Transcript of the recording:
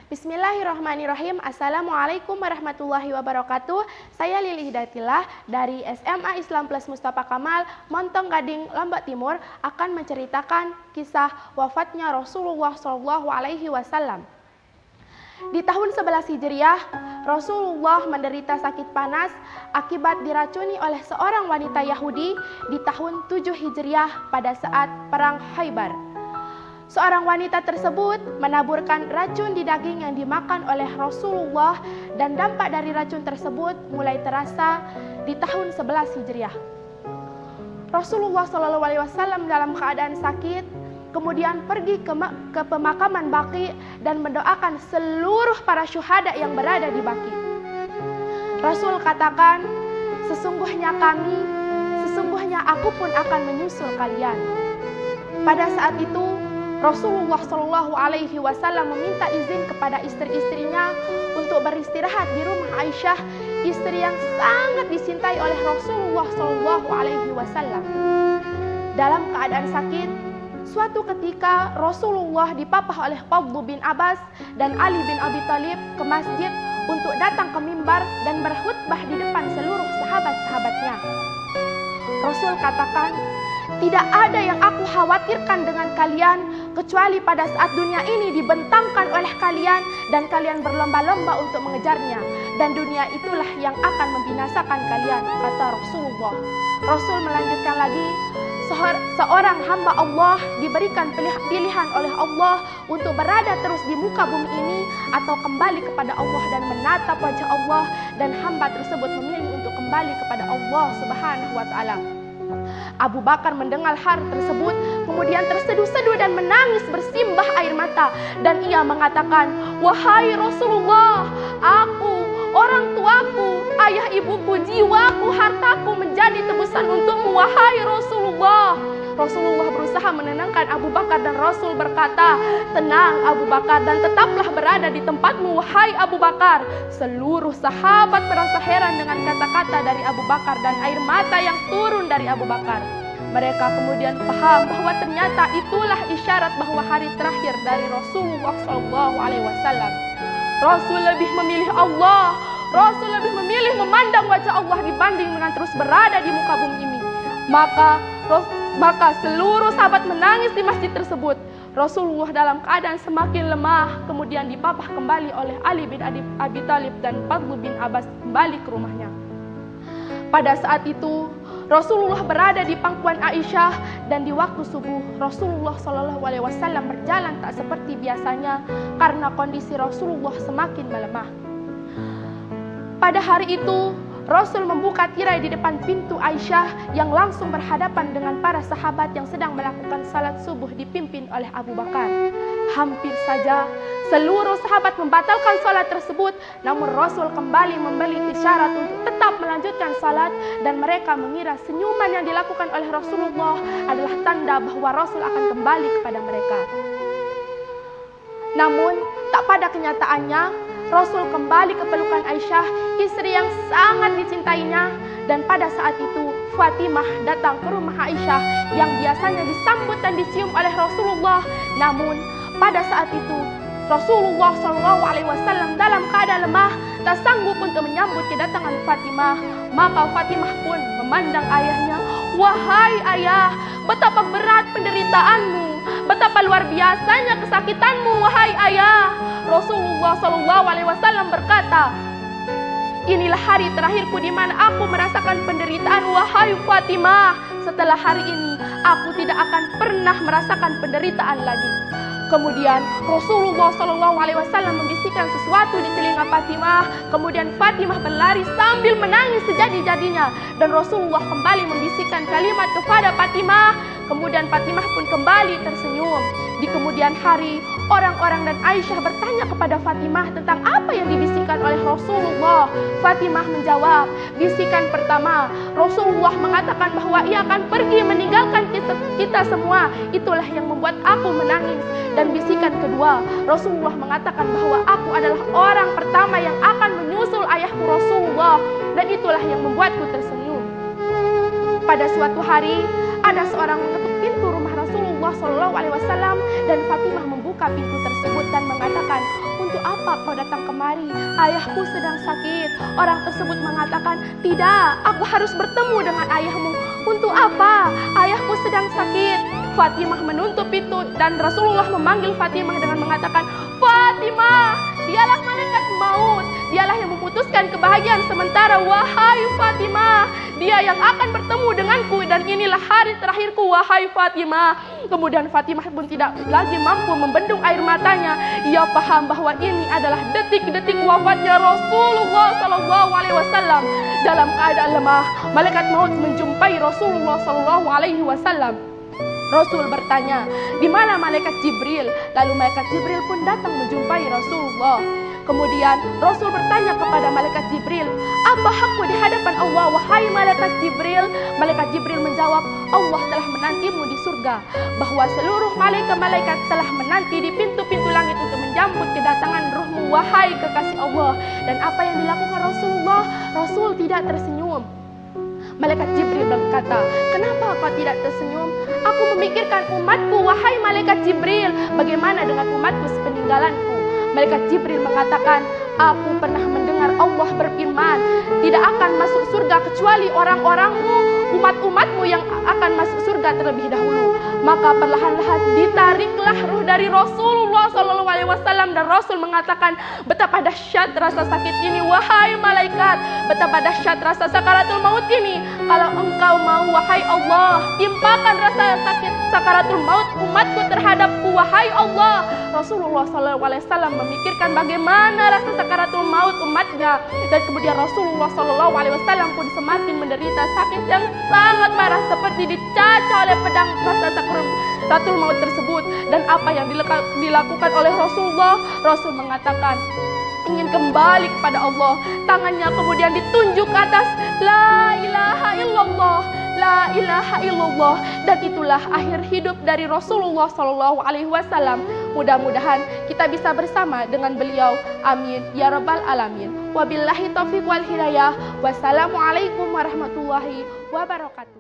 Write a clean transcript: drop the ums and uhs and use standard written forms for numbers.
Bismillahirrahmanirrahim. Assalamualaikum warahmatullahi wabarakatuh. Saya Lili Hidayatillah dari SMA Islam Plus Mustafa Kamal, Montong Gading, Lombok Timur akan menceritakan kisah wafatnya Rasulullah SAW. Di tahun 11 Hijriah, Rasulullah menderita sakit panas akibat diracuni oleh seorang wanita Yahudi di tahun 7 Hijriah pada saat Perang Khaybar. Seorang wanita tersebut menaburkan racun di daging yang dimakan oleh Rasulullah dan dampak dari racun tersebut mulai terasa di tahun 11 Hijriah. Rasulullah SAW dalam keadaan sakit kemudian pergi ke pemakaman Baqi dan mendoakan seluruh para syuhada yang berada di Baqi. Rasul katakan, sesungguhnya aku pun akan menyusul kalian. Pada saat itu Rasulullah SAW meminta izin kepada istri-istrinya untuk beristirahat di rumah Aisyah, istri yang sangat dicintai oleh Rasulullah SAW. Dalam keadaan sakit, suatu ketika Rasulullah dipapah oleh Fadl bin Abbas dan Ali bin Abi Thalib ke masjid untuk datang ke mimbar dan berkhutbah di depan seluruh sahabat-sahabatnya. Rasul katakan, tidak ada yang aku khawatirkan dengan kalian kecuali pada saat dunia ini dibentangkan oleh kalian dan kalian berlomba-lomba untuk mengejarnya, dan dunia itulah yang akan membinasakan kalian, kata Rasulullah. Rasul melanjutkan lagi, seorang hamba Allah diberikan pilihan oleh Allah untuk berada terus di muka bumi ini atau kembali kepada Allah dan menatap wajah Allah, dan hamba tersebut memilih untuk kembali kepada Allah Subhanahu wa Ta'ala. Abu Bakar mendengar hal tersebut, kemudian terseduh-seduh dan menangis bersimbah air mata, dan ia mengatakan, wahai Rasulullah, aku, orang tuaku, ayah ibuku, jiwaku, hartaku menjadi tebusan untukmu, wahai Rasulullah. Rasulullah berusaha menenangkan Abu Bakar dan Rasul berkata, tenang Abu Bakar dan tetaplah berada di tempatmu, wahai Abu Bakar. Seluruh sahabat merasa heran dengan kata-kata dari Abu Bakar dan air mata yang turun dari Abu Bakar. Mereka kemudian paham bahwa ternyata itulah isyarat bahwa hari terakhir dari Rasulullah SAW. Rasul lebih memilih Allah, Rasul lebih memilih memandang wajah Allah dibanding dengan terus berada di muka bumi ini. Maka seluruh sahabat menangis di masjid tersebut. Rasulullah dalam keadaan semakin lemah kemudian dipapah kembali oleh Ali bin Abi Thalib dan Fadl bin Abbas kembali ke rumahnya. Pada saat itu Rasulullah berada di pangkuan Aisyah, dan di waktu subuh Rasulullah SAW berjalan tak seperti biasanya karena kondisi Rasulullah semakin melemah. Pada hari itu Rasul membuka tirai di depan pintu Aisyah yang langsung berhadapan dengan para sahabat yang sedang melakukan salat subuh dipimpin oleh Abu Bakar. Hampir saja seluruh sahabat membatalkan salat tersebut, namun Rasul kembali memberi isyarat untuk tetap melanjutkan salat, dan mereka mengira senyuman yang dilakukan oleh Rasulullah adalah tanda bahwa Rasul akan kembali kepada mereka. Namun tak pada kenyataannya Rasul kembali ke pelukan Aisyah, istri yang sangat dicintainya, dan pada saat itu Fatimah datang ke rumah Aisyah yang biasanya disambut dan dicium oleh Rasulullah. Namun pada saat itu Rasulullah SAW dalam keadaan lemah tak sanggup untuk menyambut kedatangan Fatimah. Maka Fatimah pun memandang ayahnya, wahai ayah, betapa berat penderitaanmu, betapa luar biasanya kesakitanmu, wahai ayah. Rasulullah SAW berkata, inilah hari terakhirku di mana aku merasakan penderitaan, wahai Fatimah. Setelah hari ini aku tidak akan pernah merasakan penderitaan lagi. Kemudian Rasulullah SAW membisikkan sesuatu di telinga Fatimah. Kemudian Fatimah berlari sambil menangis sejadi-jadinya, dan Rasulullah kembali membisikkan kalimat kepada Fatimah. Kemudian Fatimah pun kembali tersenyum. Di kemudian hari, orang-orang dan Aisyah bertanya kepada Fatimah tentang apa yang dibisikkan oleh Rasulullah. Fatimah menjawab, bisikan pertama, Rasulullah mengatakan bahwa ia akan pergi meninggalkan kita semua. Itulah yang membuat aku menangis. Dan bisikan kedua, Rasulullah mengatakan bahwa aku adalah orang pertama yang akan menyusul ayahku Rasulullah, dan itulah yang membuatku tersenyum. Pada suatu hari, ada seorang mengetuk pintu rumah Rasulullah SAW, dan Fatimah membuka pintu tersebut dan mengatakan, untuk apa kau datang kemari? Ayahku sedang sakit. Orang tersebut mengatakan, tidak, aku harus bertemu dengan ayahmu. Untuk apa? Ayahku sedang sakit. Fatimah menutup pintu dan Rasulullah memanggil Fatimah dengan mengatakan, Fatimah, dialah malaikat maut. Dialah yang memutuskan kebahagiaan sementara. Wahai Fatimah, dia yang akan bertemu denganku dan inilah hari terakhirku, wahai Fatimah. Kemudian Fatimah pun tidak lagi mampu membendung air matanya. Ia paham bahwa ini adalah detik-detik wafatnya Rasulullah SAW. Dalam keadaan lemah, malaikat maut menjumpai Rasulullah SAW. Rasul bertanya, di mana malaikat Jibril? Lalu malaikat Jibril pun datang menjumpai Rasulullah. Kemudian Rasul bertanya kepada malaikat Jibril, apa hakku di hadapan Allah, wahai malaikat Jibril? Malaikat Jibril menjawab, Allah telah menantimu di surga, bahwa seluruh malaikat-malaikat telah menanti di pintu-pintu langit untuk menjemput kedatangan ruhmu, wahai kekasih Allah. Dan apa yang dilakukan Rasulullah? Rasul tidak tersenyum. Malaikat Jibril berkata, kenapa kau tidak tersenyum? Aku memikirkan umatku, wahai malaikat Jibril. Bagaimana dengan umatku sepeninggalanku? Malaikat Jibril mengatakan, aku pernah mendengar Allah berfirman, tidak akan masuk surga kecuali orang-orangmu, umat-umatmu yang akan masuk surga terlebih dahulu. Maka perlahan-lahan ditariklah ruh dari Rasulullah SAW dan Rasul mengatakan, betapa dahsyat rasa sakit ini, wahai malaikat. Betapa dahsyat rasa sakaratul maut ini. Kalau engkau mau, wahai Allah, timpakan rasa sakit sakaratul maut umatku terhadapku, wahai Allah. Rasulullah SAW memikirkan bagaimana rasa sakaratul maut umatnya, dan kemudian Rasulullah SAW pun semakin menderita sakit yang sangat parah, seperti dicacah oleh pedang rasa sakaratul maut tersebut. Dan apa yang dilakukan oleh Rasulullah? Rasul mengatakan ingin kembali kepada Allah. Tangannya kemudian ditunjuk ke atas, la ilaha illallah, la ilaha illallah. Dan itulah akhir hidup dari Rasulullah SAW. Mudah-mudahan kita bisa bersama dengan beliau. Amin ya rabbal alamin. Wabillahi taufiq wal hidayah. Wassalamualaikum warahmatullahi wabarakatuh.